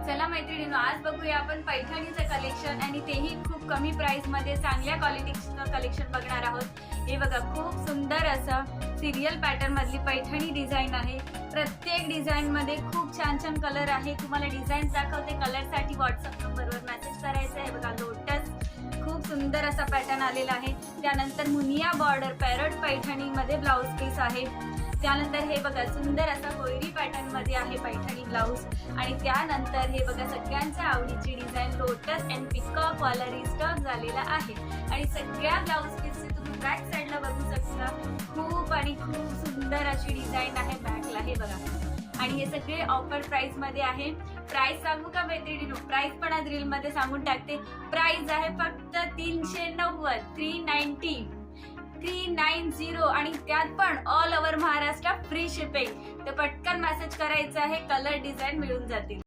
चला मैत्रिणींनो, आज बघूया आपण पैठणीचं कलेक्शन आणि तेही खूप कमी प्राइस मध्ये चांगल्या क्वालिटीचं कलेक्शन बघणार आहोत। हे बघा, खूप सुंदर असं सिरियल पॅटर्न मधली पैठणी डिझाइन आहे। प्रत्येक डिझाइन मध्ये खूप छान छान कलर आहे। तुम्हाला डिझाइन दाखवते, कलर साठी व्हॉट्सअप नंबरवर मेसेज करायचा आहे। बघा, लोटस खूप सुंदर असा पॅटर्न आलेला आहे। त्यानंतर मुनिया बॉर्डर पॅरट पैठणी मध्ये ब्लाउज पीस आहे। त्यानंतर हे बघा, सुंदर असा कोयरी पॅटर्न मध्ये आहे पैठणी ब्लाउज। आणि त्यानंतर हे बघा, सगळ्यांच्या आवडीची डिझाइन लोटस अँड पिकॉक वाला रिस्टॉक झालेला आहे। आणि सगळ्या ब्लाउज पीसचे तुम्ही बॅक साइडला बघू शकता, खूप आणि खूप सुंदर अशी डिझाइन आहे बॅकला। हे बघा, आणि हे सगळे ऑफर प्राइस मध्ये आहे। प्राइस सांगू का मैत्रिणींनो? प्राइस पण आज रील मध्ये सांगून टाकते। प्राइस आहे फक्त 390, 390 आणि त्यात पण all over Maharashtra free shipping. तर पटकन मेसेज करायचा आहे, कलर डिझाइन मिळून जातील।